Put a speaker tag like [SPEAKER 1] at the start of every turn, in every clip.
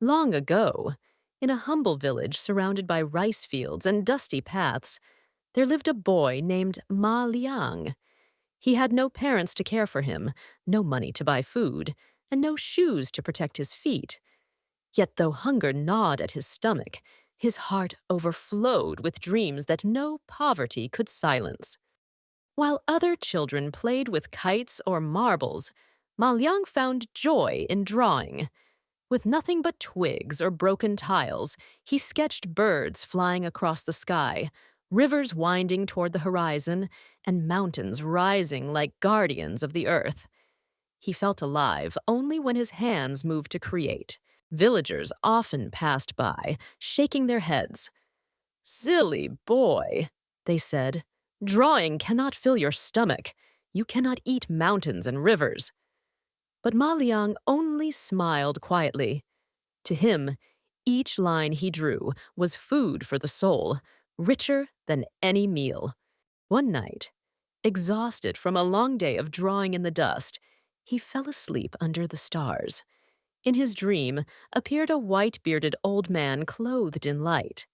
[SPEAKER 1] Long ago, in a humble village surrounded by rice fields and dusty paths, there lived a boy named Ma Liang. He had no parents to care for him, no money to buy food, and no shoes to protect his feet. Yet though hunger gnawed at his stomach, his heart overflowed with dreams that no poverty could silence. While other children played with kites or marbles, Ma Liang found joy in drawing. With nothing but twigs or broken tiles, he sketched birds flying across the sky, rivers winding toward the horizon, and mountains rising like guardians of the earth. He felt alive only when his hands moved to create. Villagers often passed by, shaking their heads. "Silly boy," they said. "Drawing cannot fill your stomach. You cannot eat mountains and rivers." But Ma Liang only smiled quietly. To him, each line he drew was food for the soul, richer than any meal. One night, exhausted from a long day of drawing in the dust, he fell asleep under the stars. In his dream appeared a white-bearded old man clothed in light.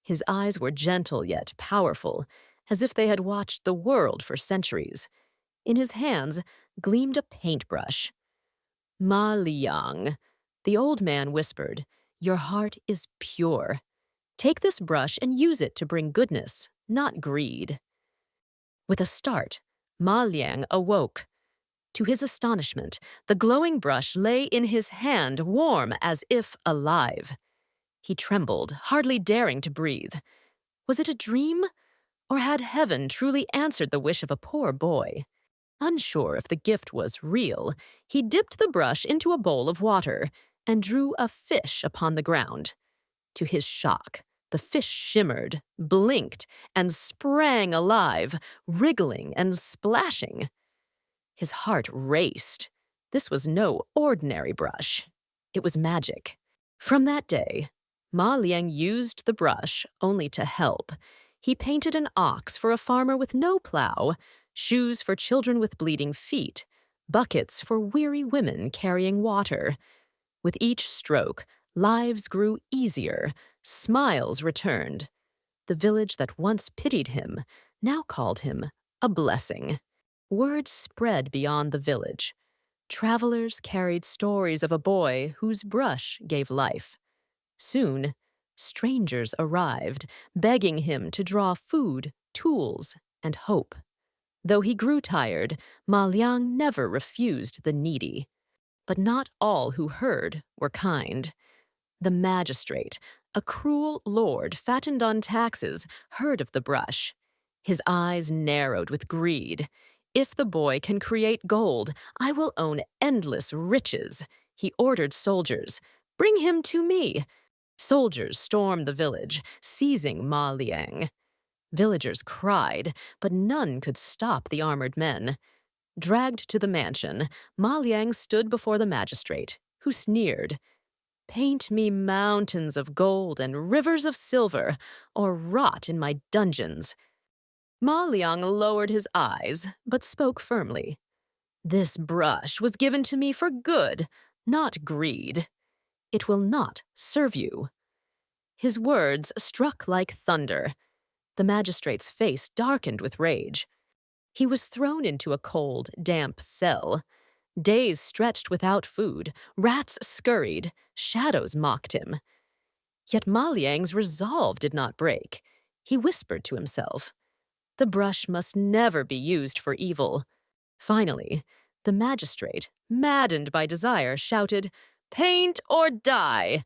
[SPEAKER 1] His eyes were gentle yet powerful, as if they had watched the world for centuries. In his hands gleamed a paintbrush. "Ma Liang," the old man whispered, "your heart is pure. Take this brush and use it to bring goodness, not greed." With a start, Ma Liang awoke. To his astonishment, the glowing brush lay in his hand, warm as if alive. He trembled, hardly daring to breathe. Was it a dream? Or had heaven truly answered the wish of a poor boy? Unsure if the gift was real, he dipped the brush into a bowl of water and drew a fish upon the ground. To his shock, the fish shimmered, blinked, and sprang alive, wriggling and splashing. His heart raced. This was no ordinary brush. It was magic. From that day, Ma Liang used the brush only to help. He painted an ox for a farmer with no plow, shoes for children with bleeding feet, buckets for weary women carrying water. With each stroke, lives grew easier, smiles returned. The village that once pitied him now called him a blessing. Word spread beyond the village. Travelers carried stories of a boy whose brush gave life. Soon, strangers arrived, begging him to draw food, tools, and hope. Though he grew tired, Ma Liang never refused the needy. But not all who heard were kind. The magistrate, a cruel lord fattened on taxes, heard of the brush. His eyes narrowed with greed. "If the boy can create gold, I will own endless riches," he ordered soldiers. "Bring him to me." Soldiers stormed the village, seizing Ma Liang. Villagers cried, but none could stop the armored men. Dragged to the mansion, Ma Liang stood before the magistrate, who sneered. "Paint me mountains of gold and rivers of silver, or rot in my dungeons." Ma Liang lowered his eyes, but spoke firmly. "This brush was given to me for good, not greed. It will not serve you." His words struck like thunder. The magistrate's face darkened with rage. He was thrown into a cold, damp cell. Days stretched without food, rats scurried, shadows mocked him. Yet Ma Liang's resolve did not break. He whispered to himself, "The brush must never be used for evil." Finally, the magistrate, maddened by desire, shouted, "Paint or die!"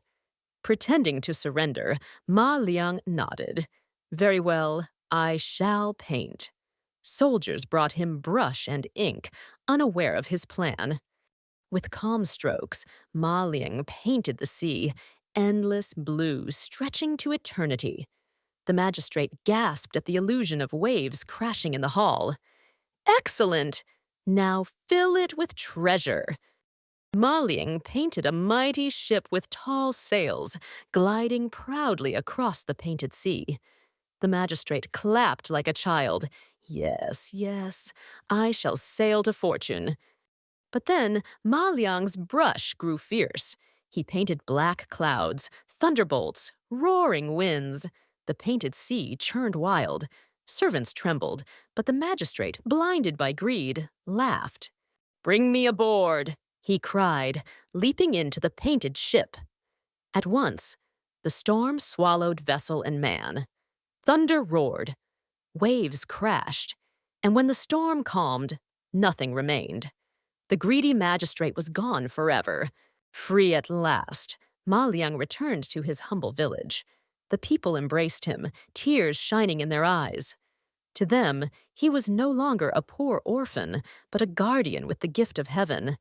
[SPEAKER 1] Pretending to surrender, Ma Liang nodded. "Very well, I shall paint." Soldiers brought him brush and ink, unaware of his plan. With calm strokes, Ma Liang painted the sea, endless blue stretching to eternity. The magistrate gasped at the illusion of waves crashing in the hall. "Excellent! Now fill it with treasure." Ma Liang painted a mighty ship with tall sails, gliding proudly across the painted sea. The magistrate clapped like a child. "Yes, yes, I shall sail to fortune." But then Ma Liang's brush grew fierce. He painted black clouds, thunderbolts, roaring winds. The painted sea churned wild. Servants trembled, but the magistrate, blinded by greed, laughed. "Bring me aboard," he cried, leaping into the painted ship. At once, the storm swallowed vessel and man. Thunder roared, waves crashed, and when the storm calmed, nothing remained. The greedy magistrate was gone forever. Free at last, Ma Liang returned to his humble village. The people embraced him, tears shining in their eyes. To them, he was no longer a poor orphan, but a guardian with the gift of heaven.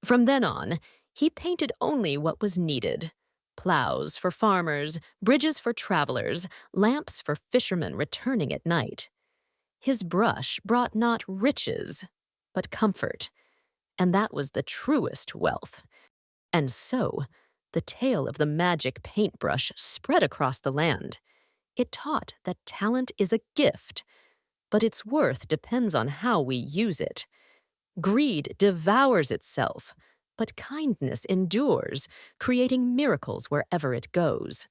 [SPEAKER 1] From then on, he painted only what was needed. Plows for farmers, bridges for travelers, lamps for fishermen returning at night. His brush brought not riches, but comfort, and that was the truest wealth. And so, the tale of the magic paintbrush spread across the land. It taught that talent is a gift, but its worth depends on how we use it. Greed devours itself, but kindness endures, creating miracles wherever it goes.